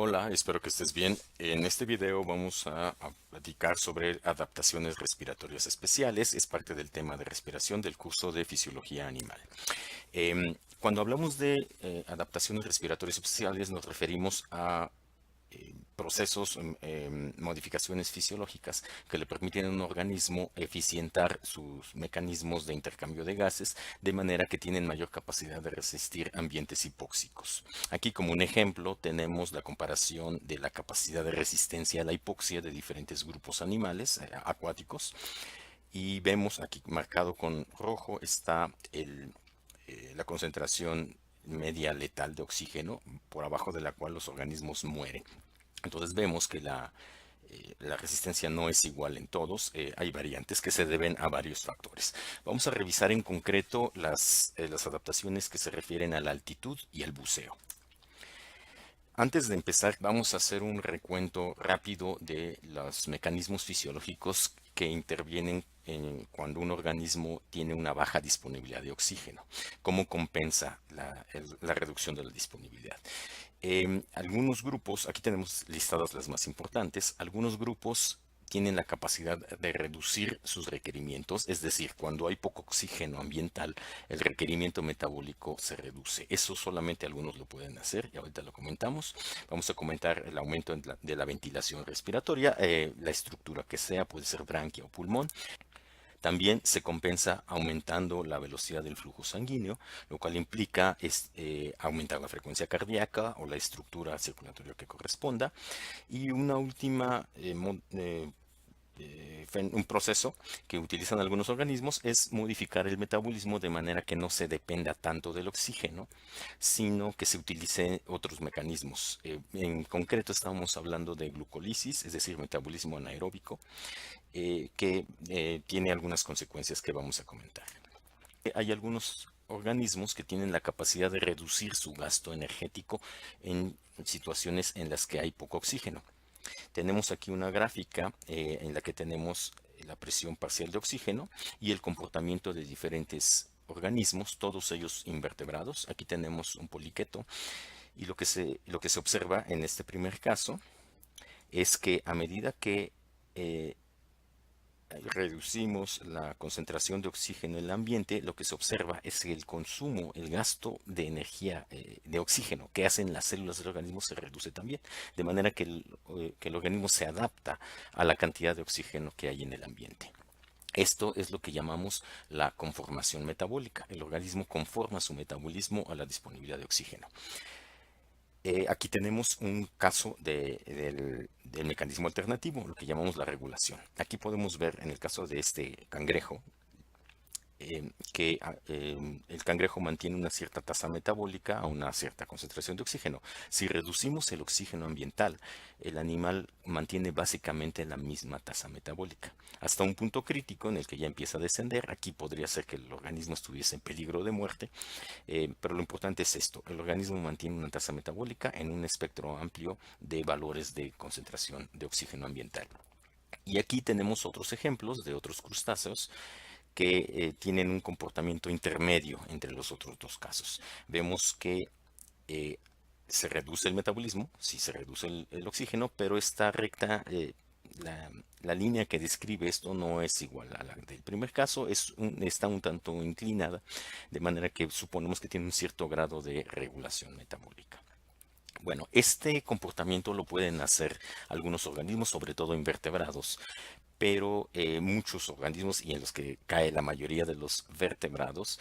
Hola, espero que estés bien. En este video vamos a platicar sobre adaptaciones respiratorias especiales. Es parte del tema de respiración del curso de Fisiología Animal. Cuando hablamos de adaptaciones respiratorias especiales nos referimos a procesos, modificaciones fisiológicas que le permiten a un organismo eficientar sus mecanismos de intercambio de gases de manera que tienen mayor capacidad de resistir ambientes hipóxicos. Aquí como un ejemplo tenemos la comparación de la capacidad de resistencia a la hipoxia de diferentes grupos animales acuáticos y vemos aquí marcado con rojo está la concentración media letal de oxígeno por abajo de la cual los organismos mueren. Entonces vemos que la resistencia no es igual en todos, hay variantes que se deben a varios factores. Vamos a revisar en concreto las adaptaciones que se refieren a la altitud y al buceo. Antes de empezar, vamos a hacer un recuento rápido de los mecanismos fisiológicos que intervienen cuando un organismo tiene una baja disponibilidad de oxígeno. ¿Cómo compensa la reducción de la disponibilidad? Algunos grupos, aquí tenemos listadas las más importantes, algunos grupos tienen la capacidad de reducir sus requerimientos, es decir, cuando hay poco oxígeno ambiental, el requerimiento metabólico se reduce. Eso solamente algunos lo pueden hacer y ahorita lo comentamos. Vamos a comentar el aumento de la ventilación respiratoria, la estructura que sea, puede ser branquia o pulmón. También se compensa aumentando la velocidad del flujo sanguíneo, lo cual implica aumentar la frecuencia cardíaca o la estructura circulatoria que corresponda. Y una última un proceso que utilizan algunos organismos es modificar el metabolismo de manera que no se dependa tanto del oxígeno, sino que se utilicen otros mecanismos. En concreto estamos hablando de glucólisis, es decir, metabolismo anaeróbico, que tiene algunas consecuencias que vamos a comentar. Hay algunos organismos que tienen la capacidad de reducir su gasto energético en situaciones en las que hay poco oxígeno. Tenemos aquí una gráfica en la que tenemos la presión parcial de oxígeno y el comportamiento de diferentes organismos, todos ellos invertebrados. Aquí tenemos un poliqueto y lo que se observa en este primer caso es que a medida que eh, reducimos la concentración de oxígeno en el ambiente, lo que se observa es que el consumo, el gasto de energía de oxígeno que hacen las células del organismo se reduce también, de manera que el organismo se adapta a la cantidad de oxígeno que hay en el ambiente. Esto es lo que llamamos la conformación metabólica. El organismo conforma su metabolismo a la disponibilidad de oxígeno. Aquí tenemos un caso del mecanismo alternativo, lo que llamamos la regulación. Aquí podemos ver en el caso de este cangrejo, que el cangrejo mantiene una cierta tasa metabólica a una cierta concentración de oxígeno. Si reducimos el oxígeno ambiental, el animal mantiene básicamente la misma tasa metabólica, hasta un punto crítico en el que ya empieza a descender. Aquí podría ser que el organismo estuviese en peligro de muerte, pero lo importante es esto: el organismo mantiene una tasa metabólica en un espectro amplio de valores de concentración de oxígeno ambiental. Y aquí tenemos otros ejemplos de otros crustáceos que tienen un comportamiento intermedio entre los otros dos casos. Vemos que eh, se reduce el metabolismo, sí se reduce el oxígeno, pero esta recta, la línea que describe esto no es igual a la del primer caso, está un tanto inclinada, de manera que suponemos que tiene un cierto grado de regulación metabólica. Bueno, este comportamiento lo pueden hacer algunos organismos, sobre todo invertebrados, pero muchos organismos, y en los que cae la mayoría de los vertebrados,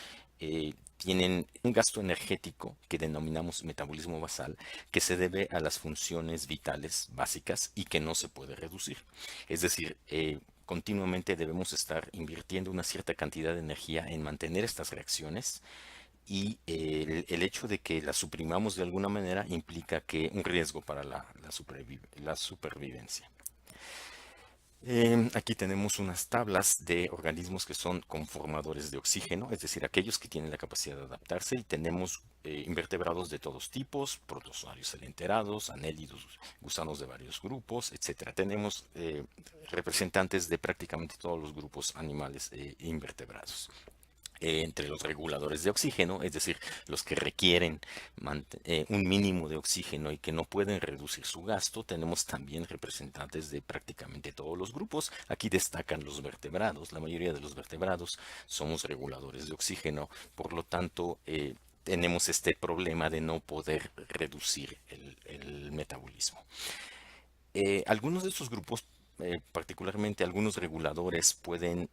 tienen un gasto energético que denominamos metabolismo basal, que se debe a las funciones vitales básicas y que no se puede reducir. Es decir, continuamente debemos estar invirtiendo una cierta cantidad de energía en mantener estas reacciones, y el hecho de que las suprimamos de alguna manera implica que un riesgo para la supervivencia. Aquí tenemos unas tablas de organismos que son conformadores de oxígeno, es decir, aquellos que tienen la capacidad de adaptarse, y tenemos invertebrados de todos tipos, protozoarios celenterados, anélidos, gusanos de varios grupos, etcétera. Tenemos representantes de prácticamente todos los grupos animales invertebrados. entre los reguladores de oxígeno, es decir, los que requieren un mínimo de oxígeno y que no pueden reducir su gasto, tenemos también representantes de prácticamente todos los grupos. Aquí destacan los vertebrados. La mayoría de los vertebrados somos reguladores de oxígeno, por lo tanto, tenemos este problema de no poder reducir el metabolismo. Algunos de estos grupos, particularmente algunos reguladores, pueden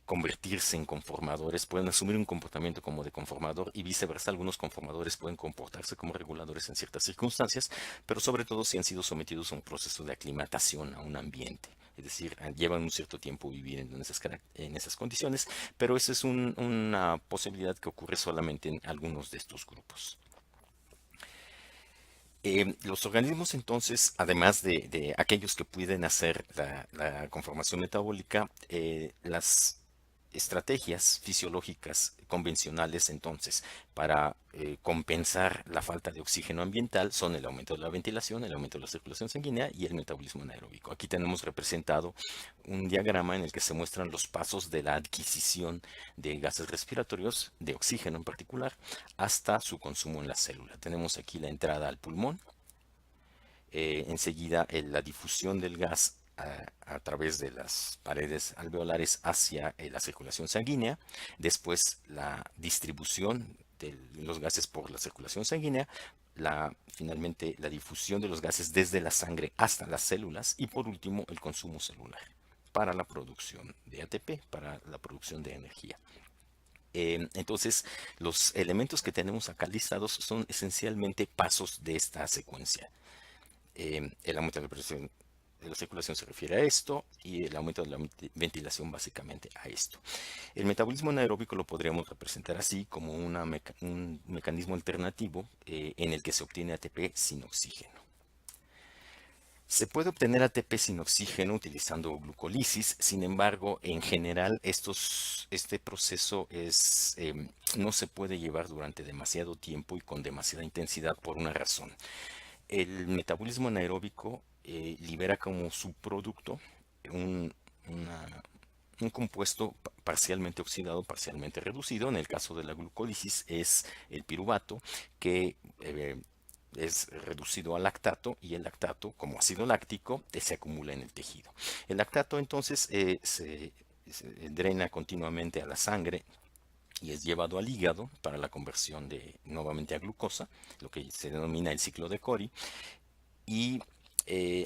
convertirse en conformadores, pueden asumir un comportamiento como de conformador y viceversa. Algunos conformadores pueden comportarse como reguladores en ciertas circunstancias, pero sobre todo si han sido sometidos a un proceso de aclimatación a un ambiente. Es decir, llevan un cierto tiempo vivir en esas condiciones, pero esa es una posibilidad que ocurre solamente en algunos de estos grupos. Los organismos entonces, además de aquellos que pueden hacer la conformación metabólica, las estrategias fisiológicas convencionales entonces para compensar la falta de oxígeno ambiental son el aumento de la ventilación, el aumento de la circulación sanguínea y el metabolismo anaeróbico. Aquí tenemos representado un diagrama en el que se muestran los pasos de la adquisición de gases respiratorios, de oxígeno en particular, hasta su consumo en la célula. Tenemos aquí la entrada al pulmón, enseguida la difusión del gas a través de las paredes alveolares hacia la circulación sanguínea, después la distribución de los gases por la circulación sanguínea, finalmente la difusión de los gases desde la sangre hasta las células y por último el consumo celular para la producción de ATP, para la producción de energía. Entonces, los elementos que tenemos acá listados son esencialmente pasos de esta secuencia. El aumento de la presión de la circulación se refiere a esto y el aumento de la ventilación básicamente a esto. El metabolismo anaeróbico lo podríamos representar así como un mecanismo alternativo en el que se obtiene ATP sin oxígeno. Se puede obtener ATP sin oxígeno utilizando glucólisis, sin embargo, en general este proceso no se puede llevar durante demasiado tiempo y con demasiada intensidad por una razón. El metabolismo anaeróbico libera como subproducto un, un compuesto parcialmente oxidado, parcialmente reducido. En el caso de la glucólisis es el piruvato, que es reducido a lactato y el lactato, como ácido láctico, se acumula en el tejido. El lactato entonces se drena continuamente a la sangre y es llevado al hígado para la conversión nuevamente a glucosa, lo que se denomina el ciclo de Cori, y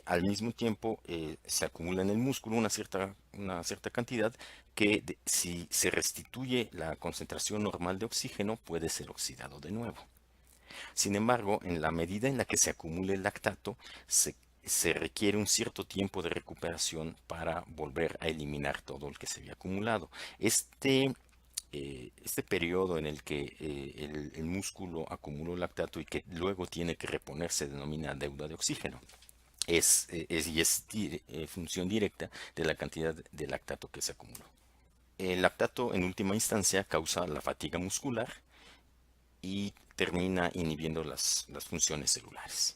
al mismo tiempo se acumula en el músculo una cierta cantidad que si se restituye la concentración normal de oxígeno puede ser oxidado de nuevo. Sin embargo, en la medida en la que se acumule el lactato, se requiere un cierto tiempo de recuperación para volver a eliminar todo el que se había acumulado. Este periodo en el que el músculo acumuló lactato y que luego tiene que reponer se denomina deuda de oxígeno. Es función directa de la cantidad de lactato que se acumuló. El lactato en última instancia causa la fatiga muscular y termina inhibiendo las funciones celulares.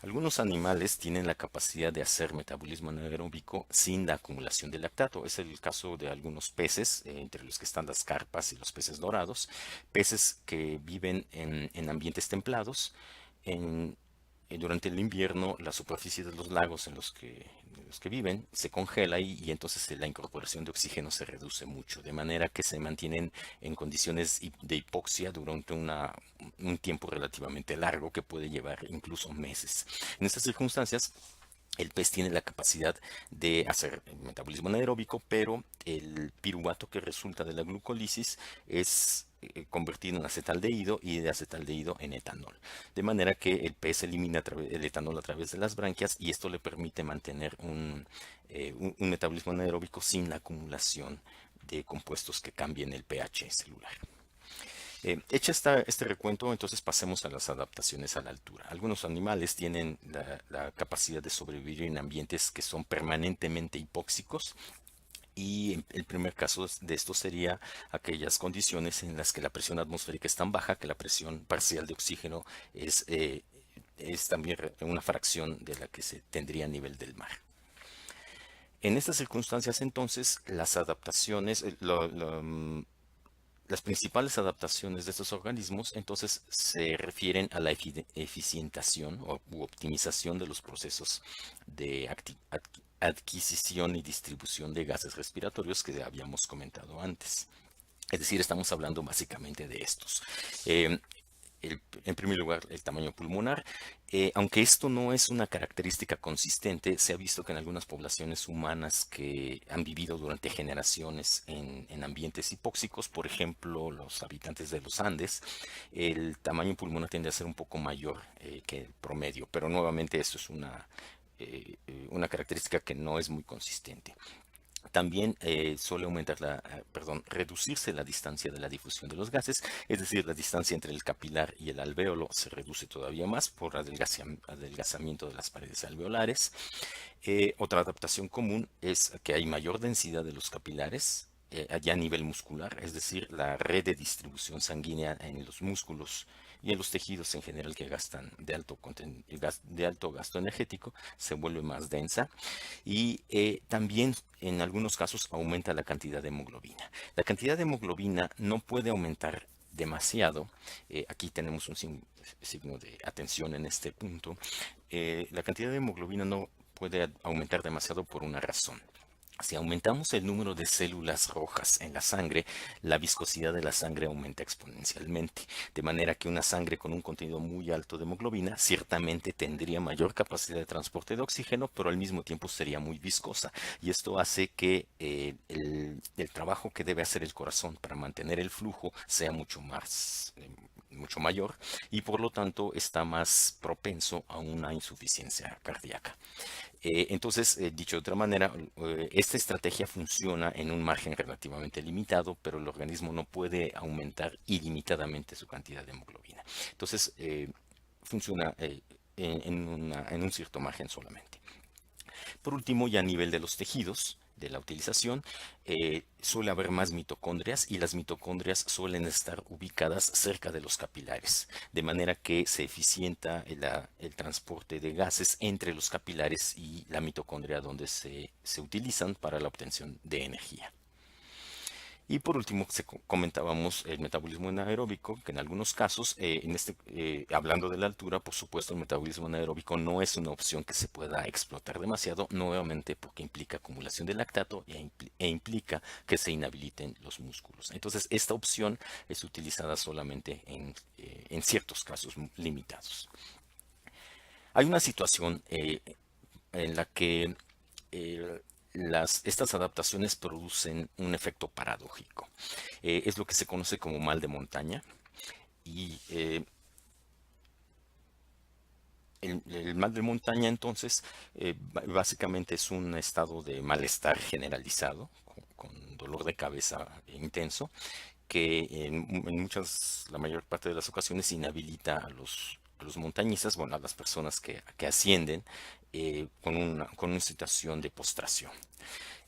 Algunos animales tienen la capacidad de hacer metabolismo anaeróbico sin la acumulación de lactato. Es el caso de algunos peces, entre los que están las carpas y los peces dorados, peces que viven en ambientes templados. Durante el invierno, la superficie de los lagos en los que viven se congela y entonces la incorporación de oxígeno se reduce mucho, de manera que se mantienen en condiciones de hipoxia durante un tiempo relativamente largo que puede llevar incluso meses. En estas circunstancias, el pez tiene la capacidad de hacer el metabolismo anaeróbico, pero el piruvato que resulta de la glucólisis es convertido en acetaldehído y de acetaldehído en etanol. De manera que el pez elimina el etanol a través de las branquias y esto le permite mantener un metabolismo anaeróbico sin la acumulación de compuestos que cambien el pH celular. Hecha este recuento, entonces pasemos a las adaptaciones a la altura. Algunos animales tienen la capacidad de sobrevivir en ambientes que son permanentemente hipóxicos. Y el primer caso de esto sería aquellas condiciones en las que la presión atmosférica es tan baja que la presión parcial de oxígeno es también una fracción de la que se tendría a nivel del mar. En estas circunstancias, entonces, las adaptaciones, las principales adaptaciones de estos organismos entonces se refieren a la eficientación u optimización de los procesos de adquisición y distribución de gases respiratorios que habíamos comentado antes. Es decir, estamos hablando básicamente de estos. Eh, en primer lugar, el tamaño pulmonar. Aunque esto no es una característica consistente, se ha visto que en algunas poblaciones humanas que han vivido durante generaciones en ambientes hipóxicos, por ejemplo, los habitantes de los Andes, el tamaño pulmonar tiende a ser un poco mayor que el promedio, pero nuevamente esto es una característica que no es muy consistente. También suele reducirse la distancia de la difusión de los gases, es decir, la distancia entre el capilar y el alvéolo se reduce todavía más por adelgazamiento de las paredes alveolares. Otra adaptación común es que hay mayor densidad de los capilares allá a nivel muscular, es decir, la red de distribución sanguínea en los músculos y en los tejidos en general que gastan de alto gasto energético se vuelve más densa y también en algunos casos aumenta la cantidad de hemoglobina. La cantidad de hemoglobina no puede aumentar demasiado. Aquí tenemos un signo de atención en este punto. La cantidad de hemoglobina no puede aumentar demasiado por una razón. Si aumentamos el número de células rojas en la sangre, la viscosidad de la sangre aumenta exponencialmente, de manera que una sangre con un contenido muy alto de hemoglobina ciertamente tendría mayor capacidad de transporte de oxígeno, pero al mismo tiempo sería muy viscosa. Y esto hace que el trabajo que debe hacer el corazón para mantener el flujo sea mucho mayor y por lo tanto está más propenso a una insuficiencia cardíaca. Entonces, dicho de otra manera, esta estrategia funciona en un margen relativamente limitado, pero el organismo no puede aumentar ilimitadamente su cantidad de hemoglobina. Entonces, funciona en un cierto margen solamente. Por último, ya a nivel de los tejidos de la utilización, suele haber más mitocondrias y las mitocondrias suelen estar ubicadas cerca de los capilares, de manera que se eficienta el transporte de gases entre los capilares y la mitocondria donde se utilizan para la obtención de energía. Y por último, comentábamos el metabolismo anaeróbico, que en algunos casos, hablando de la altura, por supuesto, el metabolismo anaeróbico no es una opción que se pueda explotar demasiado, nuevamente porque implica acumulación de lactato e implica que se inhabiliten los músculos. Entonces, esta opción es utilizada solamente en ciertos casos limitados. Hay una situación en la que estas adaptaciones producen un efecto paradójico. Es lo que se conoce como mal de montaña y el mal de montaña entonces básicamente es un estado de malestar generalizado con dolor de cabeza intenso que la mayor parte de las ocasiones inhabilita a los montañistas, bueno, a las personas que ascienden con una situación de postración.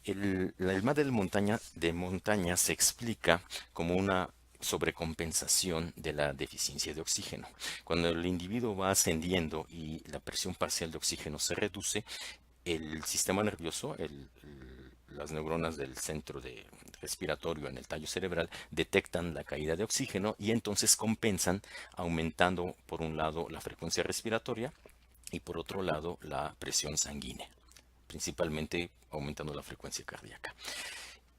El mal de montaña se explica como una sobrecompensación de la deficiencia de oxígeno. Cuando el individuo va ascendiendo y la presión parcial de oxígeno se reduce, el sistema nervioso, las neuronas del centro respiratorio en el tallo cerebral detectan la caída de oxígeno y entonces compensan aumentando por un lado la frecuencia respiratoria y por otro lado la presión sanguínea, principalmente aumentando la frecuencia cardíaca.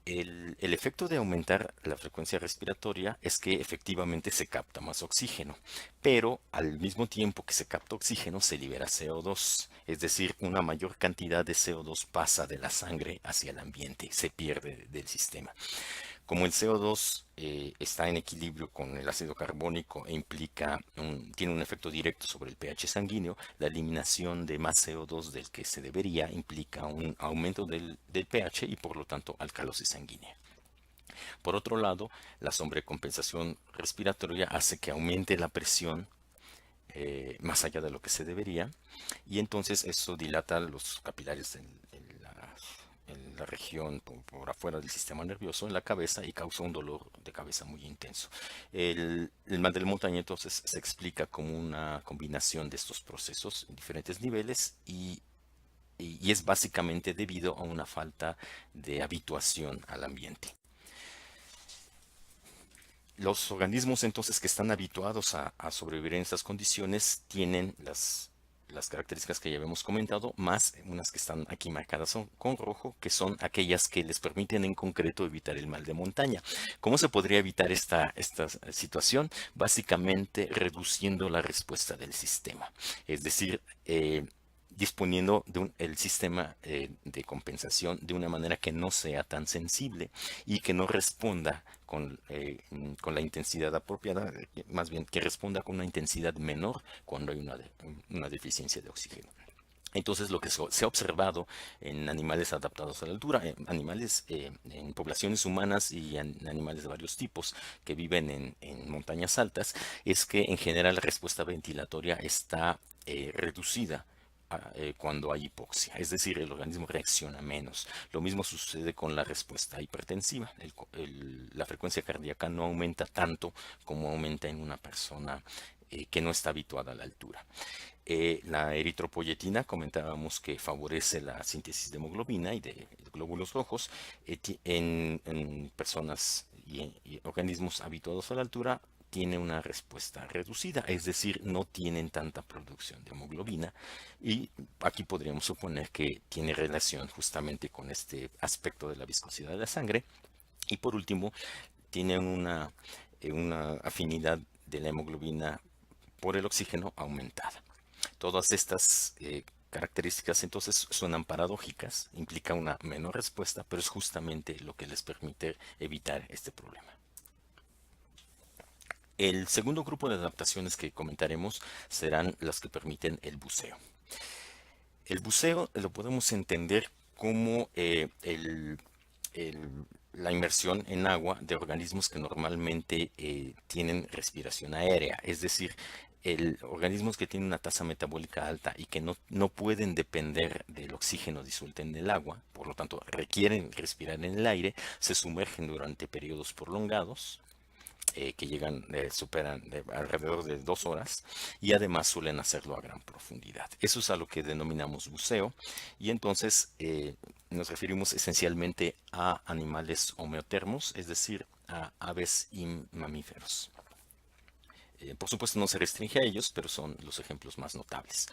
El efecto de aumentar la frecuencia respiratoria es que efectivamente se capta más oxígeno, pero al mismo tiempo que se capta oxígeno se libera CO2, es decir, una mayor cantidad de CO2 pasa de la sangre hacia el ambiente, se pierde del sistema. Como el CO2 está en equilibrio con el ácido carbónico e tiene un efecto directo sobre el pH sanguíneo, la eliminación de más CO2 del que se debería implica un aumento del pH y por lo tanto alcalosis sanguínea. Por otro lado, la sobrecompensación respiratoria hace que aumente la presión más allá de lo que se debería y entonces eso dilata los capilares en la región por afuera del sistema nervioso, en la cabeza, y causa un dolor de cabeza muy intenso. El mal de la montaña entonces se explica como una combinación de estos procesos en diferentes niveles y es básicamente debido a una falta de habituación al ambiente. Los organismos entonces que están habituados a sobrevivir en estas condiciones tienen las características que ya habíamos comentado, más unas que están aquí marcadas con rojo, que son aquellas que les permiten en concreto evitar el mal de montaña. ¿Cómo se podría evitar esta situación? Básicamente reduciendo la respuesta del sistema, es decir, disponiendo de el sistema de compensación de una manera que no sea tan sensible y que no responda con la intensidad apropiada, más bien que responda con una intensidad menor cuando hay una deficiencia de oxígeno. Entonces, lo que se ha observado en animales adaptados a la altura, animales en poblaciones humanas y en animales de varios tipos que viven en montañas altas, es que en general la respuesta ventilatoria está reducida cuando hay hipoxia, es decir, el organismo reacciona menos. Lo mismo sucede con la respuesta hipertensiva. La frecuencia cardíaca no aumenta tanto como aumenta en una persona que no está habituada a la altura. La eritropoyetina, comentábamos que favorece la síntesis de hemoglobina y de glóbulos rojos en personas y organismos habituados a la altura. Tiene una respuesta reducida, es decir, no tienen tanta producción de hemoglobina, y aquí podríamos suponer que tiene relación justamente con este aspecto de la viscosidad de la sangre. Y por último, tiene una afinidad de la hemoglobina por el oxígeno aumentada. Todas estas características entonces suenan paradójicas, implica una menor respuesta, pero es justamente lo que les permite evitar este problema. El segundo grupo de adaptaciones que comentaremos serán las que permiten el buceo. El buceo lo podemos entender como la inmersión en agua de organismos que normalmente tienen respiración aérea, es decir, organismos que tienen una tasa metabólica alta y que no pueden depender del oxígeno disuelto en el agua, por lo tanto requieren respirar en el aire, se sumergen durante periodos prolongados que superan alrededor de 2 horas, y además suelen hacerlo a gran profundidad. Eso es a lo que denominamos buceo, y entonces nos referimos esencialmente a animales homeotermos, es decir, a aves y mamíferos. Por supuesto no se restringe a ellos, pero son los ejemplos más notables.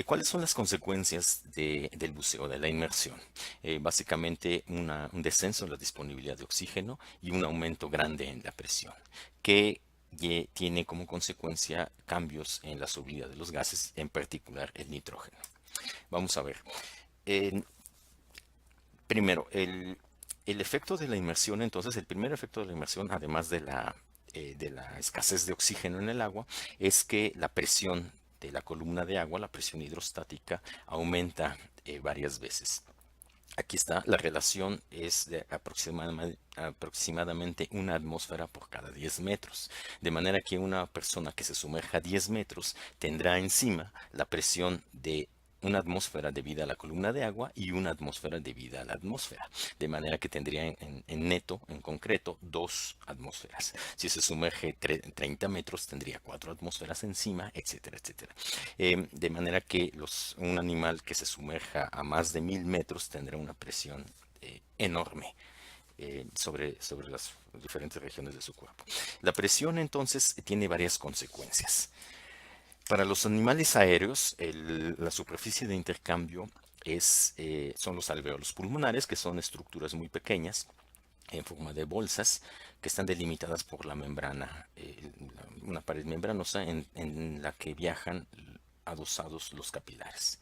¿Cuáles son las consecuencias del buceo, de la inmersión? Básicamente un descenso en la disponibilidad de oxígeno y un aumento grande en la presión, que tiene como consecuencia cambios en la solubilidad de los gases, en particular el nitrógeno. Vamos a ver. Primero, el efecto de la inmersión, entonces, el primer efecto de la inmersión, además de la escasez de oxígeno en el agua, es que la presión de la columna de agua, la presión hidrostática, aumenta varias veces. Aquí está, la relación es de aproximadamente una atmósfera por cada 10 metros. De manera que una persona que se sumerja 10 metros tendrá encima la presión de una atmósfera debida a la columna de agua y una atmósfera debida a la atmósfera. De manera que tendría en neto, en concreto, 2 atmósferas. Si se sumerge 30 metros, tendría 4 atmósferas encima, etcétera, etcétera. De manera que un animal que se sumerja a más de 1000 metros tendrá una presión enorme sobre las diferentes regiones de su cuerpo. La presión entonces tiene varias consecuencias. Para los animales aéreos, la superficie de intercambio son los alvéolos pulmonares, que son estructuras muy pequeñas en forma de bolsas que están delimitadas por la membrana, una pared membranosa en la que viajan adosados los capilares.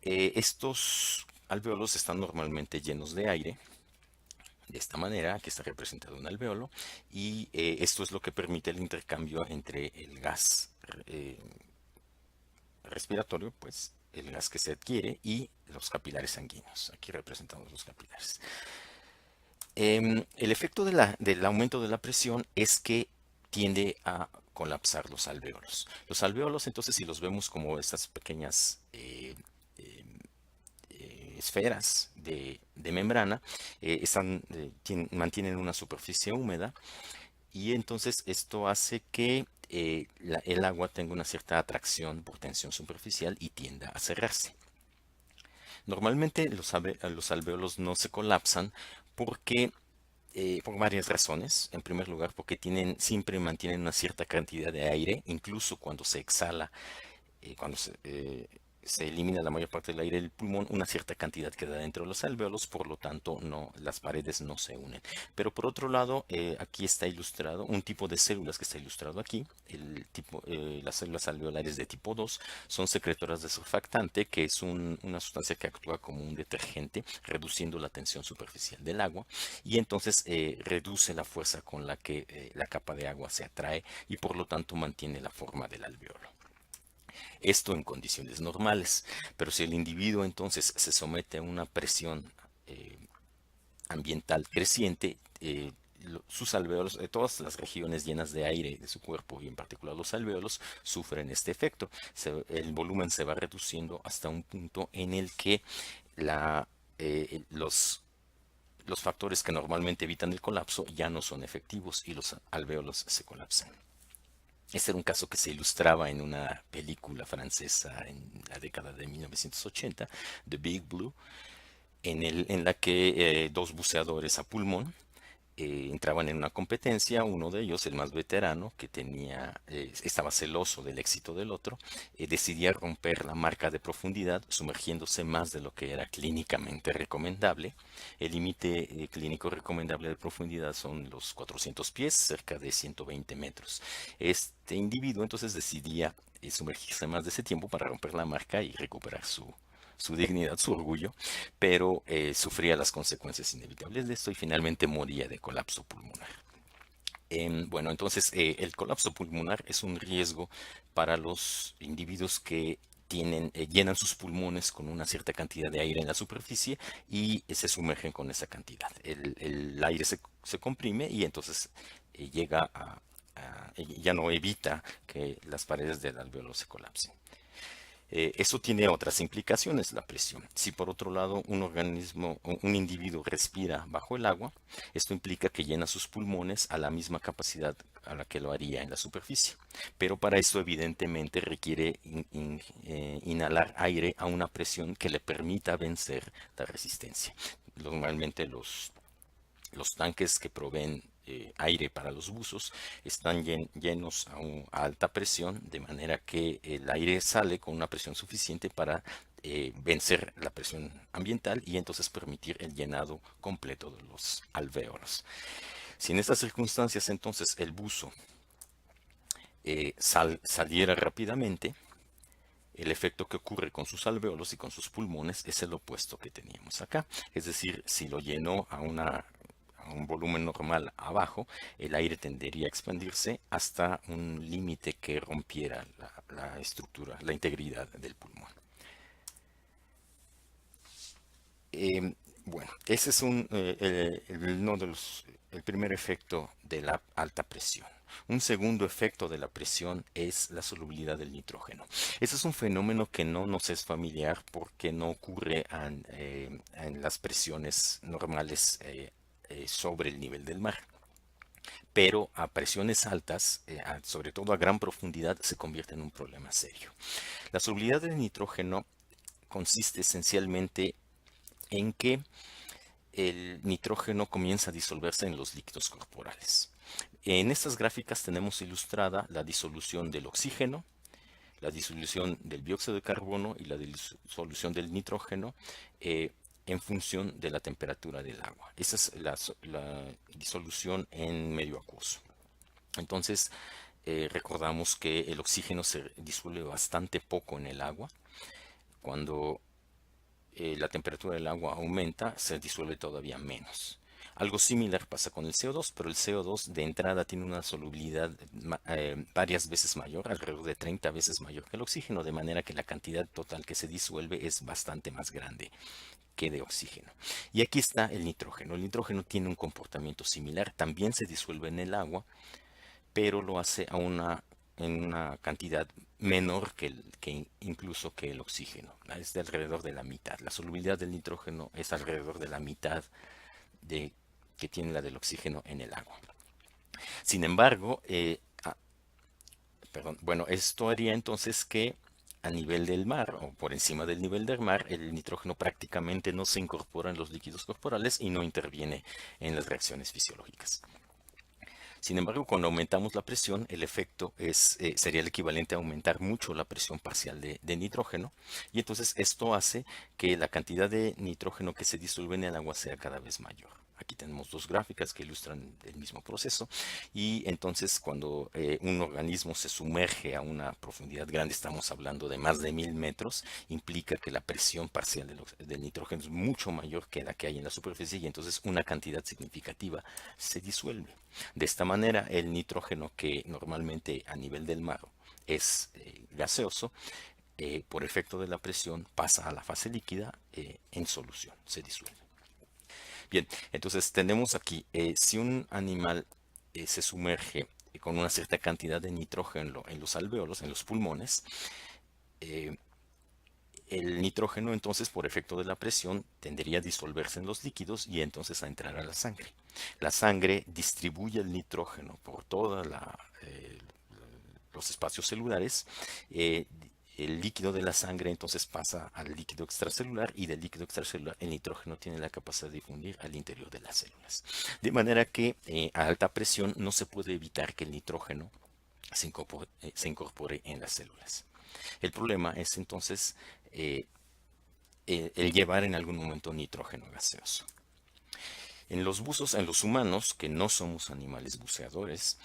Estos alvéolos están normalmente llenos de aire. De esta manera, aquí está representado un alvéolo, y esto es lo que permite el intercambio entre el gas respiratorio, pues el gas que se adquiere, y los capilares sanguíneos. Aquí representamos los capilares. El efecto del aumento de la presión es que tiende a colapsar los alvéolos. Los alvéolos, entonces, si los vemos como estas pequeñas esferas de membrana, mantienen una superficie húmeda, y entonces esto hace que el agua tenga una cierta atracción por tensión superficial y tienda a cerrarse. Normalmente los alvéolos no se colapsan porque Por varias razones. En primer lugar, porque siempre mantienen una cierta cantidad de aire, incluso cuando se exhala, cuando se elimina la mayor parte del aire del pulmón, una cierta cantidad queda dentro de los alvéolos, por lo tanto las paredes no se unen. Pero por otro lado, aquí está ilustrado un tipo de células que está ilustrado aquí. Las células alveolares de tipo 2 son secretoras de surfactante, que es una sustancia que actúa como un detergente, reduciendo la tensión superficial del agua, y entonces reduce la fuerza con la que la capa de agua se atrae y por lo tanto mantiene la forma del alveolo. Esto en condiciones normales, pero si el individuo entonces se somete a una presión eh, ambiental creciente, sus alvéolos, todas las regiones llenas de aire de su cuerpo y en particular los alvéolos sufren este efecto. El volumen se va reduciendo hasta un punto en el que la, eh, los, los factores que normalmente evitan el colapso ya no son efectivos y los alvéolos se colapsan. Este era un caso que se ilustraba en una película francesa en la década de 1980, The Big Blue, en la que dos buceadores a pulmón entraban en una competencia. Uno de ellos, el más veterano, que estaba celoso del éxito del otro, decidía romper la marca de profundidad sumergiéndose más de lo que era clínicamente recomendable. El límite clínico recomendable de profundidad son los 400 pies, cerca de 120 metros. Este individuo entonces decidía sumergirse más de ese tiempo para romper la marca y recuperar su dignidad, su orgullo, pero sufría las consecuencias inevitables de esto y finalmente moría de colapso pulmonar. Bueno, entonces el colapso pulmonar es un riesgo para los individuos que llenan sus pulmones con una cierta cantidad de aire en la superficie y se sumergen con esa cantidad. El aire se comprime y entonces llega ya no evita que las paredes del alveolo se colapsen. Eso tiene otras implicaciones, la presión. Si por otro lado un individuo respira bajo el agua, esto implica que llena sus pulmones a la misma capacidad a la que lo haría en la superficie. Pero para eso evidentemente requiere inhalar aire a una presión que le permita vencer la resistencia. Normalmente los tanques que proveen aire para los buzos están llenos a alta presión, de manera que el aire sale con una presión suficiente para vencer la presión ambiental y entonces permitir el llenado completo de los alvéolos. Si en estas circunstancias entonces el buzo saliera rápidamente, el efecto que ocurre con sus alvéolos y con sus pulmones es el opuesto que teníamos acá. Es decir, si lo llenó a un volumen normal abajo, el aire tendería a expandirse hasta un límite que rompiera la estructura, la integridad del pulmón. Bueno, ese es uno de el primer efecto de la alta presión. Un segundo efecto de la presión es la solubilidad del nitrógeno. Ese es un fenómeno que no nos es familiar porque no ocurre en las presiones normales sobre el nivel del mar. Pero a presiones altas, sobre todo a gran profundidad, se convierte en un problema serio. La solubilidad del nitrógeno consiste esencialmente en que el nitrógeno comienza a disolverse en los líquidos corporales. En estas gráficas tenemos ilustrada la disolución del oxígeno, la disolución del dióxido de carbono y la disolución del nitrógeno en función de la temperatura del agua. Esa es la disolución en medio acuoso. Entonces, recordamos que el oxígeno se disuelve bastante poco en el agua. Cuando la temperatura del agua aumenta, se disuelve todavía menos. Algo similar pasa con el CO2, pero el CO2 de entrada tiene una solubilidad varias veces mayor, alrededor de 30 veces mayor que el oxígeno, de manera que la cantidad total que se disuelve es bastante más grande que de oxígeno. Y aquí está el nitrógeno. El nitrógeno tiene un comportamiento similar, también se disuelve en el agua, pero lo hace en una cantidad menor incluso que el oxígeno. Es de alrededor de la mitad. La solubilidad del nitrógeno es alrededor de la mitad que tiene la del oxígeno en el agua. Sin embargo, bueno, esto haría entonces que a nivel del mar o por encima del nivel del mar, el nitrógeno prácticamente no se incorpora en los líquidos corporales y no interviene en las reacciones fisiológicas. Sin embargo, cuando aumentamos la presión, el efecto sería el equivalente a aumentar mucho la presión parcial de nitrógeno, y entonces esto hace que la cantidad de nitrógeno que se disuelve en el agua sea cada vez mayor. Aquí tenemos dos gráficas que ilustran el mismo proceso, y entonces cuando un organismo se sumerge a una profundidad grande, estamos hablando de más de 1000 metros, implica que la presión parcial del nitrógeno es mucho mayor que la que hay en la superficie, y entonces una cantidad significativa se disuelve. De esta manera, el nitrógeno que normalmente a nivel del mar es gaseoso, por efecto de la presión pasa a la fase líquida en solución, se disuelve. Bien, entonces tenemos aquí, si un animal se sumerge con una cierta cantidad de nitrógeno en los alvéolos, en los pulmones, eh, el nitrógeno entonces por efecto de la presión tendería a disolverse en los líquidos y entonces a entrar a la sangre. La sangre distribuye el nitrógeno por todos los espacios celulares. El líquido de la sangre entonces pasa al líquido extracelular, y del líquido extracelular el nitrógeno tiene la capacidad de difundir al interior de las células. De manera que a alta presión no se puede evitar que el nitrógeno se incorpore en las células. El problema es entonces el llevar en algún momento nitrógeno gaseoso. En los buzos, en los humanos, que no somos animales buceadores,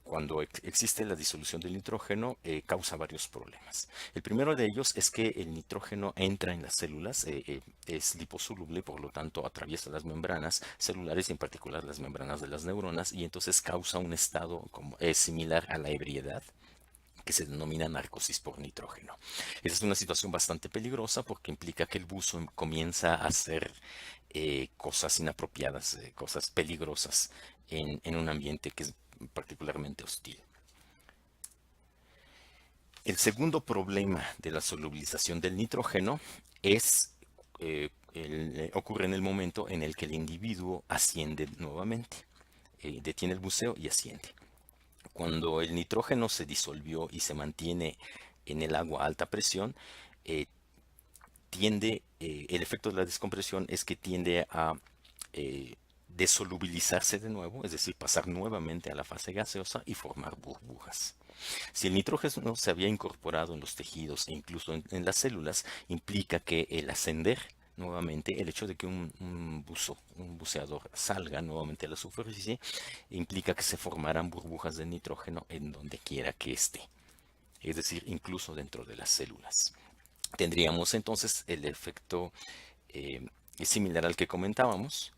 cuando existe la disolución del nitrógeno, causa varios problemas. El primero de ellos es que el nitrógeno entra en las células, es liposoluble, por lo tanto atraviesa las membranas celulares y en particular las membranas de las neuronas, y entonces causa un estado similar a la ebriedad, que se denomina narcosis por nitrógeno. Esa es una situación bastante peligrosa porque implica que el buzo comienza a hacer cosas inapropiadas, cosas peligrosas en un ambiente que es particularmente hostil. El segundo problema de la solubilización del nitrógeno ocurre en el momento en el que el individuo asciende nuevamente, detiene el buceo y asciende. Cuando el nitrógeno se disolvió y se mantiene en el agua a alta presión, el efecto de la descompresión es que tiende a desolubilizarse de nuevo, es decir, pasar nuevamente a la fase gaseosa y formar burbujas. Si el nitrógeno se había incorporado en los tejidos e incluso en las células, implica que el ascender nuevamente, el hecho de que un buceador salga nuevamente a la superficie, implica que se formarán burbujas de nitrógeno en donde quiera que esté, es decir, incluso dentro de las células. Tendríamos entonces el efecto similar al que comentábamos.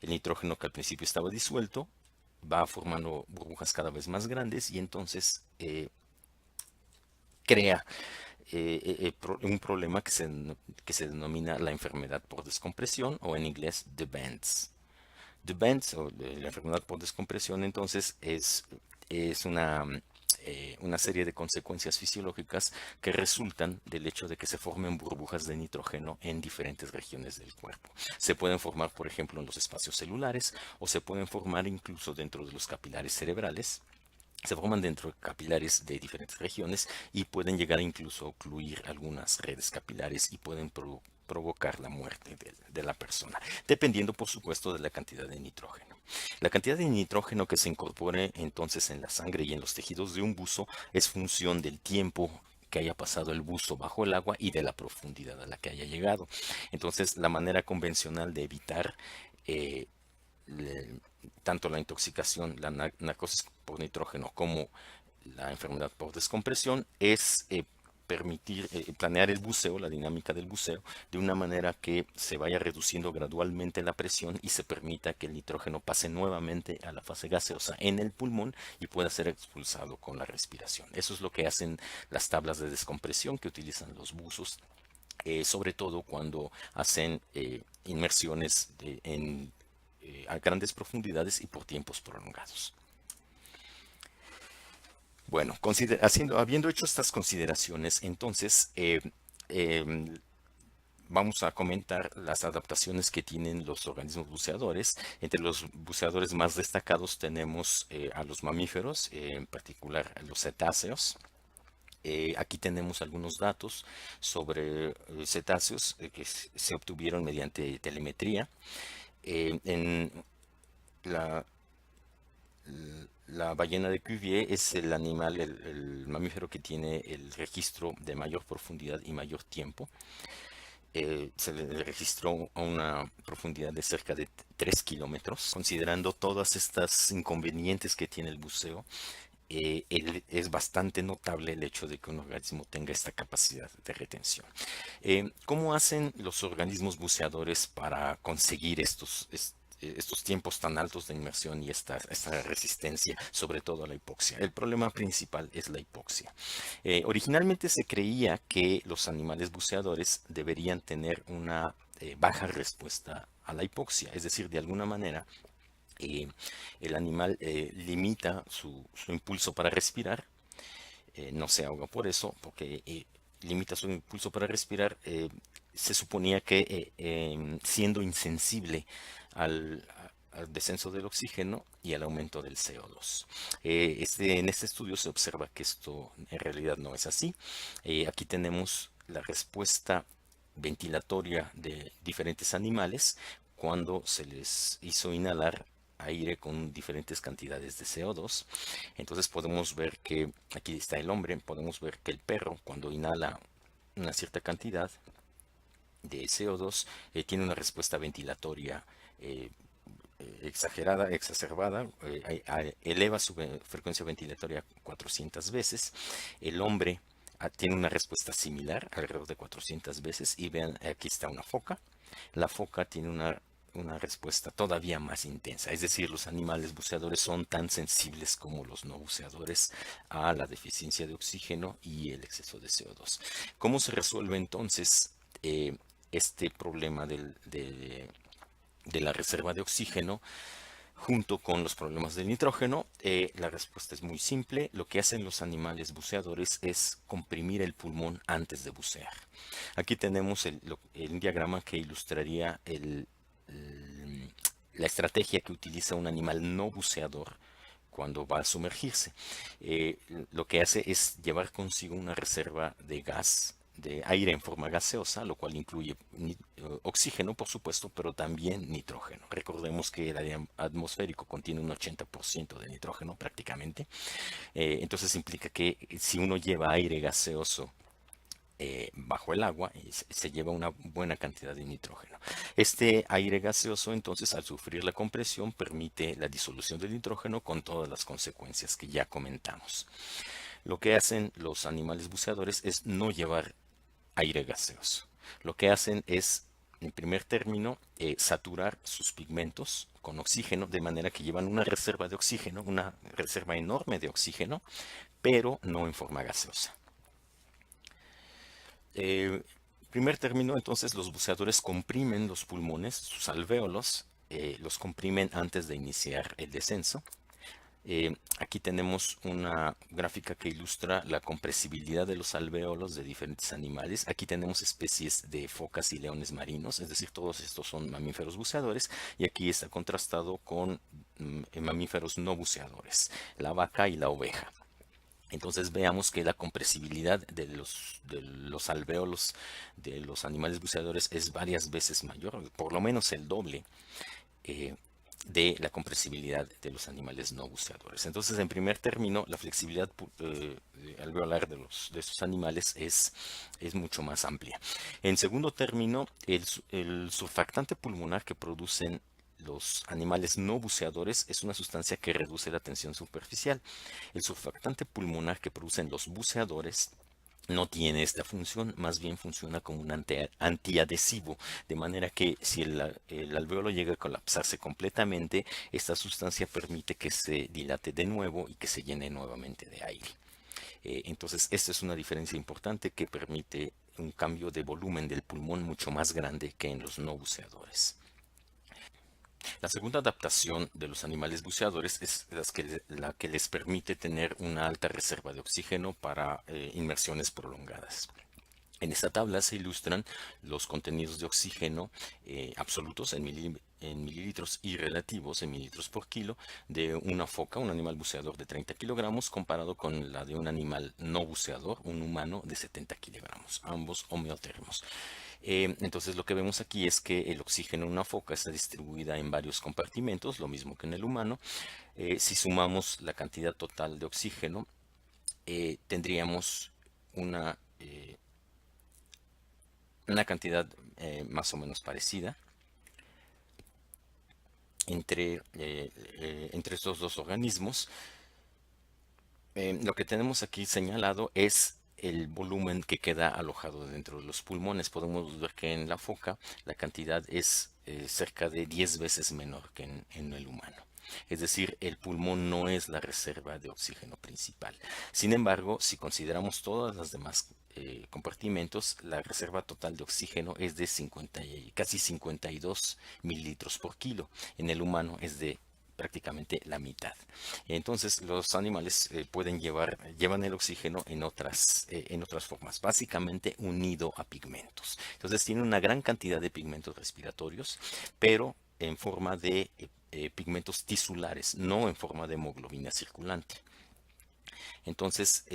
El nitrógeno que al principio estaba disuelto va formando burbujas cada vez más grandes y entonces crea un problema que se denomina la enfermedad por descompresión, o en inglés the bends. The bends, o la enfermedad por descompresión, entonces es una serie de consecuencias fisiológicas que resultan del hecho de que se formen burbujas de nitrógeno en diferentes regiones del cuerpo. Se pueden formar, por ejemplo, en los espacios celulares, o se pueden formar incluso dentro de los capilares cerebrales. Se forman dentro de capilares de diferentes regiones y pueden llegar incluso a ocluir algunas redes capilares y pueden provocar la muerte de la persona, dependiendo por supuesto de la cantidad de nitrógeno. La cantidad de nitrógeno que se incorpore entonces en la sangre y en los tejidos de un buzo es función del tiempo que haya pasado el buzo bajo el agua y de la profundidad a la que haya llegado. Entonces, la manera convencional de evitar tanto la intoxicación, la narcosis por nitrógeno, como la enfermedad por descompresión es planear el buceo, la dinámica del buceo, de una manera que se vaya reduciendo gradualmente la presión y se permita que el nitrógeno pase nuevamente a la fase gaseosa en el pulmón y pueda ser expulsado con la respiración. Eso es lo que hacen las tablas de descompresión que utilizan los buzos, sobre todo cuando hacen inmersiones a grandes profundidades y por tiempos prolongados. Bueno, habiendo hecho estas consideraciones, entonces vamos a comentar las adaptaciones que tienen los organismos buceadores. Entre los buceadores más destacados tenemos a los mamíferos, en particular a los cetáceos. Aquí tenemos algunos datos sobre cetáceos que se obtuvieron mediante telemetría. En la, la ballena de Cuvier es el animal, el mamífero que tiene el registro de mayor profundidad y mayor tiempo. Se le registró a una profundidad de cerca de 3 kilómetros. Considerando todas estas inconvenientes que tiene el buceo, es bastante notable el hecho de que un organismo tenga esta capacidad de retención. ¿Cómo hacen los organismos buceadores para conseguir estos tiempos tan altos de inmersión y esta resistencia, sobre todo a la hipoxia? El problema principal es la hipoxia. Originalmente se creía que los animales buceadores deberían tener una baja respuesta a la hipoxia, es decir, de alguna manera eh, el animal limita su impulso para respirar, no se ahoga por eso, porque limita su impulso para respirar. Se suponía que siendo insensible al, al descenso del oxígeno y al aumento del CO2. En este estudio se observa que esto en realidad no es así. Aquí tenemos la respuesta ventilatoria de diferentes animales cuando se les hizo inhalar aire con diferentes cantidades de CO2. Entonces podemos ver que, aquí está el hombre, podemos ver que el perro cuando inhala una cierta cantidad de CO2 tiene una respuesta ventilatoria eh, exagerada, exacerbada, eleva su frecuencia ventilatoria 400 veces. El hombre tiene una respuesta similar, alrededor de 400 veces. Y vean, aquí está una foca. La foca tiene una respuesta todavía más intensa. Es decir, los animales buceadores son tan sensibles como los no buceadores a la deficiencia de oxígeno y el exceso de CO2. ¿Cómo se resuelve entonces este problema de la reserva de oxígeno junto con los problemas del nitrógeno? La respuesta es muy simple. Lo que hacen los animales buceadores es comprimir el pulmón antes de bucear. Aquí tenemos el diagrama que ilustraría la estrategia que utiliza un animal no buceador cuando va a sumergirse. Lo que hace es llevar consigo una reserva de gas, de aire en forma gaseosa, lo cual incluye oxígeno, por supuesto, pero también nitrógeno. Recordemos que el aire atmosférico contiene un 80% de nitrógeno prácticamente. Entonces implica que si uno lleva aire gaseoso bajo el agua, se lleva una buena cantidad de nitrógeno. Este aire gaseoso, entonces, al sufrir la compresión, permite la disolución del nitrógeno con todas las consecuencias que ya comentamos. Lo que hacen los animales buceadores es no llevar aire gaseoso. Lo que hacen es, en primer término, saturar sus pigmentos con oxígeno, de manera que llevan una reserva de oxígeno, una reserva enorme de oxígeno, pero no en forma gaseosa. Primer término, entonces, los buceadores comprimen los pulmones, sus alvéolos, los comprimen antes de iniciar el descenso. Aquí tenemos una gráfica que ilustra la compresibilidad de los alvéolos de diferentes animales. Aquí tenemos especies de focas y leones marinos, es decir, todos estos son mamíferos buceadores, y aquí está contrastado con mamíferos no buceadores, la vaca y la oveja. Entonces veamos que la compresibilidad de los alvéolos de los animales buceadores es varias veces mayor, por lo menos el doble eh, de la compresibilidad de los animales no buceadores. Entonces, en primer término, la flexibilidad alveolar de estos animales es mucho más amplia. En segundo término, el surfactante pulmonar que producen los animales no buceadores es una sustancia que reduce la tensión superficial. El surfactante pulmonar que producen los buceadores no tiene esta función, más bien funciona como un antiadhesivo, de manera que si el alvéolo llega a colapsarse completamente, esta sustancia permite que se dilate de nuevo y que se llene nuevamente de aire. Entonces, esta es una diferencia importante que permite un cambio de volumen del pulmón mucho más grande que en los no buceadores. La segunda adaptación de los animales buceadores es la que les permite tener una alta reserva de oxígeno para inmersiones prolongadas. En esta tabla se ilustran los contenidos de oxígeno absolutos en en mililitros y relativos en mililitros por kilo de una foca, un animal buceador de 30 kilogramos, comparado con la de un animal no buceador, un humano de 70 kilogramos, ambos homeotérmos. Entonces lo que vemos aquí es que el oxígeno en una foca está distribuida en varios compartimentos, lo mismo que en el humano. Si sumamos la cantidad total de oxígeno, tendríamos una cantidad más o menos parecida entre estos dos organismos. Lo que tenemos aquí señalado es el volumen que queda alojado dentro de los pulmones. Podemos ver que en la foca la cantidad es cerca de 10 veces menor que en el humano. Es decir, el pulmón no es la reserva de oxígeno principal. Sin embargo, si consideramos todas las demás compartimentos, la reserva total de oxígeno es de casi 52 mililitros por kilo. En el humano es de prácticamente la mitad. Entonces, los animales llevan el oxígeno en otras formas, básicamente unido a pigmentos. Entonces, tienen una gran cantidad de pigmentos respiratorios, pero en forma de pigmentos tisulares, no en forma de hemoglobina circulante. Entonces,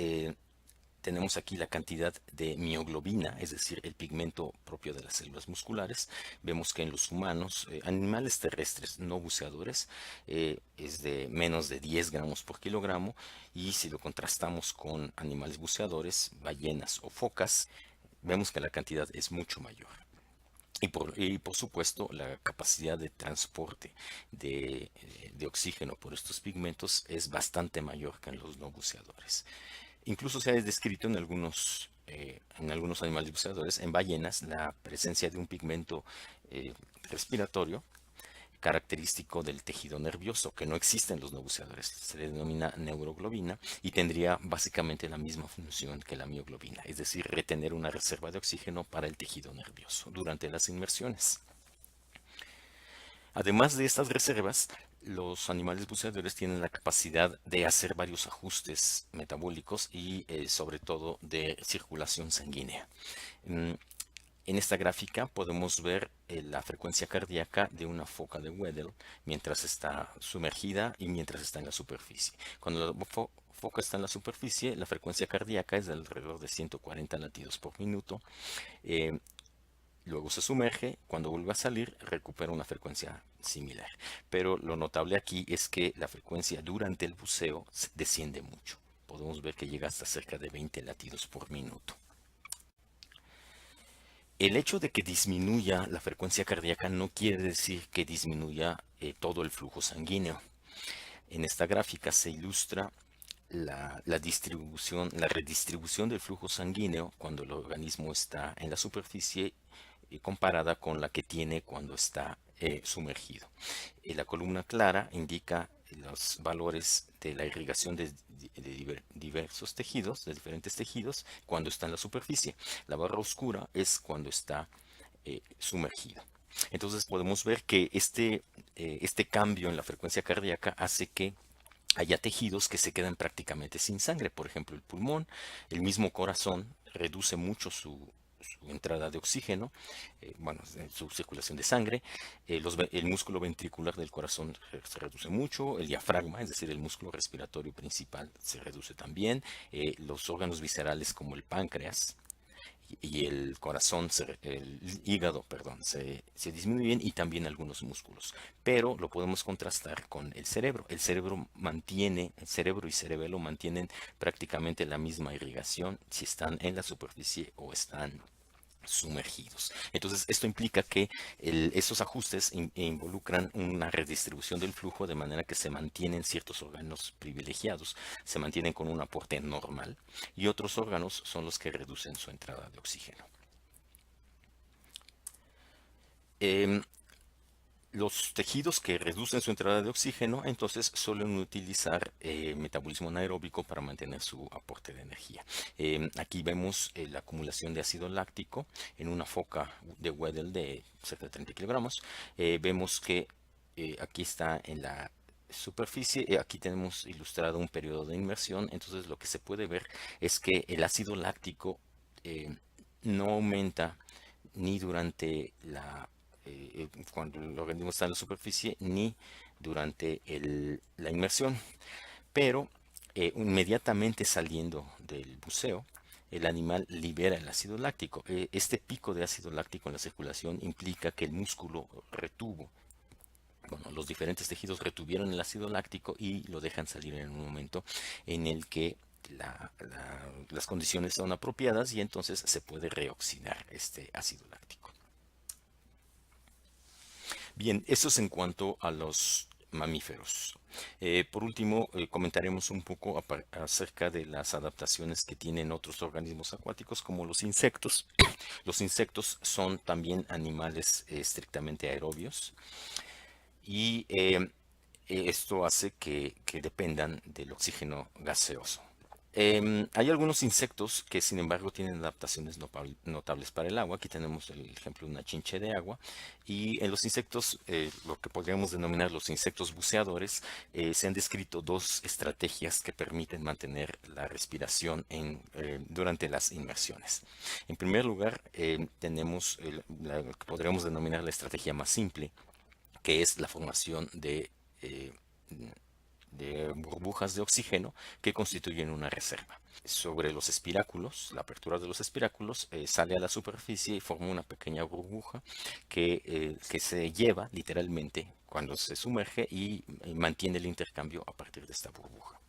tenemos aquí la cantidad de mioglobina, es decir, el pigmento propio de las células musculares. Vemos que en los humanos, animales terrestres no buceadores, es de menos de 10 gramos por kilogramo, y si lo contrastamos con animales buceadores, ballenas o focas, vemos que la cantidad es mucho mayor. Y por supuesto, la capacidad de transporte de oxígeno por estos pigmentos es bastante mayor que en los no buceadores. Incluso se ha descrito en algunos animales buceadores, en ballenas, la presencia de un pigmento respiratorio característico del tejido nervioso, que no existe en los no buceadores. Se le denomina neuroglobina y tendría básicamente la misma función que la mioglobina, es decir, retener una reserva de oxígeno para el tejido nervioso durante las inmersiones. Además de estas reservas, los animales buceadores tienen la capacidad de hacer varios ajustes metabólicos y sobre todo de circulación sanguínea. Mm, En esta gráfica podemos ver la frecuencia cardíaca de una foca de Weddell mientras está sumergida y mientras está en la superficie. Cuando la foca está en la superficie, la frecuencia cardíaca es de alrededor de 140 latidos por minuto. Eh, Luego se sumerge, cuando vuelve a salir recupera una frecuencia similar. Pero lo notable aquí es que la frecuencia durante el buceo desciende mucho. Podemos ver que llega hasta cerca de 20 latidos por minuto. El hecho de que disminuya la frecuencia cardíaca no quiere decir que disminuya todo el flujo sanguíneo. En esta gráfica se ilustra la redistribución del flujo sanguíneo cuando el organismo está en la superficie comparada con la que tiene cuando está sumergido. La columna clara indica los valores de la irrigación de diversos tejidos, de diferentes tejidos, cuando está en la superficie. La barra oscura es cuando está sumergido. Entonces podemos ver que este cambio en la frecuencia cardíaca hace que haya tejidos que se quedan prácticamente sin sangre. Por ejemplo, el pulmón, el mismo corazón reduce mucho su entrada de oxígeno, bueno, su circulación de sangre. El músculo ventricular del corazón se reduce mucho, el diafragma, es decir, el músculo respiratorio principal, se reduce también. Los órganos viscerales como el páncreas y el corazón, el hígado, perdón, se disminuyen, y también algunos músculos. Pero lo podemos contrastar con el cerebro. El cerebro y cerebelo mantienen prácticamente la misma irrigación si están en la superficie o están sumergidos. Entonces, esto implica que estos ajustes involucran una redistribución del flujo, de manera que se mantienen ciertos órganos privilegiados, se mantienen con un aporte normal, y otros órganos son los que reducen su entrada de oxígeno. Em, los tejidos que reducen su entrada de oxígeno entonces suelen utilizar metabolismo anaeróbico para mantener su aporte de energía. Aquí vemos la acumulación de ácido láctico en una foca de Weddell de cerca de 30 kilogramos. Vemos que aquí está en la superficie. Aquí tenemos ilustrado un periodo de inmersión. Entonces lo que se puede ver es que el ácido láctico no aumenta ni durante cuando el organismo está en la superficie ni durante la inmersión. Pero inmediatamente saliendo del buceo, el animal libera el ácido láctico. Este pico de ácido láctico en la circulación implica que el músculo retuvo, bueno, los diferentes tejidos retuvieron el ácido láctico y lo dejan salir en un momento en el que las condiciones son apropiadas y entonces se puede reoxidar este ácido láctico. Bien, esto es en cuanto a los mamíferos. Por último, comentaremos un poco acerca de las adaptaciones que tienen otros organismos acuáticos como los insectos. Los insectos son también animales estrictamente aerobios y esto hace que dependan del oxígeno gaseoso. Hay algunos insectos que sin embargo tienen adaptaciones notables para el agua. Aquí tenemos el ejemplo de una chinche de agua. Y en los insectos, lo que podríamos denominar los insectos buceadores, se han descrito dos estrategias que permiten mantener la respiración durante las inmersiones. En primer lugar, tenemos lo que podríamos denominar la estrategia más simple, que es la formación de burbujas de oxígeno que constituyen una reserva. Sobre los espiráculos, la apertura de los espiráculos sale a la superficie y forma una pequeña burbuja que se lleva literalmente cuando se sumerge y mantiene el intercambio a partir de esta burbuja.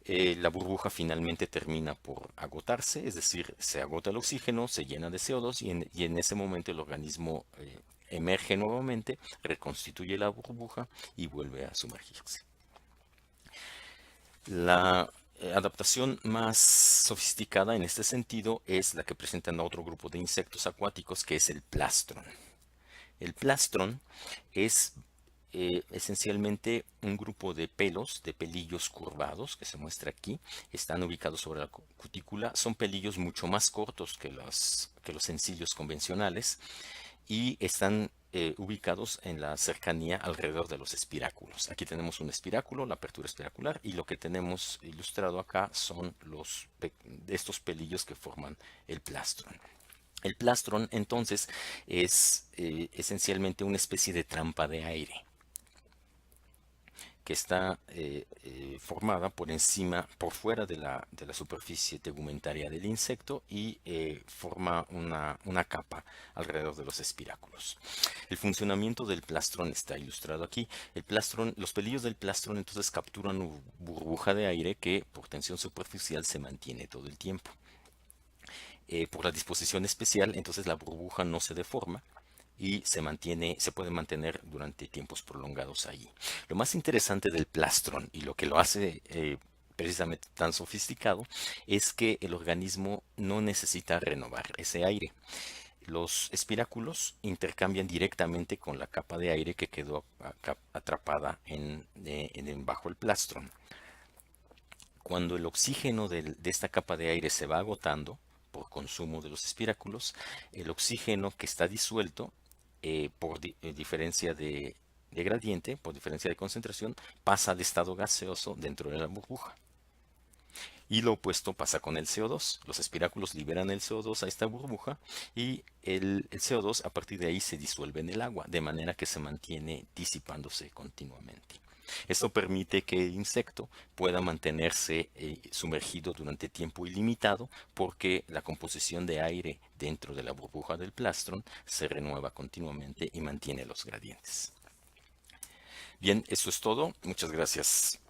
La burbuja finalmente termina por agotarse, es decir, se agota el oxígeno, se llena de CO2 y en ese momento el organismo emerge nuevamente, reconstituye la burbuja y vuelve a sumergirse. La adaptación más sofisticada en este sentido es la que presentan a otro grupo de insectos acuáticos, que es el plastrón. El plastrón es esencialmente un grupo de pelos, de pelillos curvados, que se muestra aquí. Están ubicados sobre la cutícula. Son pelillos mucho más cortos que los sencillos convencionales y están ubicados en la cercanía alrededor de los espiráculos. Aquí tenemos un espiráculo, la apertura espiracular, y lo que tenemos ilustrado acá son estos pelillos que forman el plastrón. El plastrón entonces es esencialmente una especie de trampa de aire que está formada por encima, por fuera de la superficie tegumentaria del insecto y forma una capa alrededor de los espiráculos. El funcionamiento del plastrón está ilustrado aquí. Los pelillos del plastrón entonces capturan una burbuja de aire que por tensión superficial se mantiene todo el tiempo. Por la disposición especial, entonces la burbuja no se deforma y se puede mantener durante tiempos prolongados allí. Lo más interesante del plastrón y lo que lo hace precisamente tan sofisticado es que el organismo no necesita renovar ese aire. Los espiráculos intercambian directamente con la capa de aire que quedó atrapada bajo el plastrón. Cuando el oxígeno de esta capa de aire se va agotando por consumo de los espiráculos, el oxígeno que está disuelto por diferencia de gradiente, por diferencia de concentración, pasa de estado gaseoso dentro de la burbuja. Y lo opuesto pasa con el CO2. Los espiráculos liberan el CO2 a esta burbuja y el CO2 a partir de ahí se disuelve en el agua, de manera que se mantiene disipándose continuamente. Esto permite que el insecto pueda mantenerse sumergido durante tiempo ilimitado porque la composición de aire dentro de la burbuja del plastrón se renueva continuamente y mantiene los gradientes. Bien, eso es todo. Muchas gracias.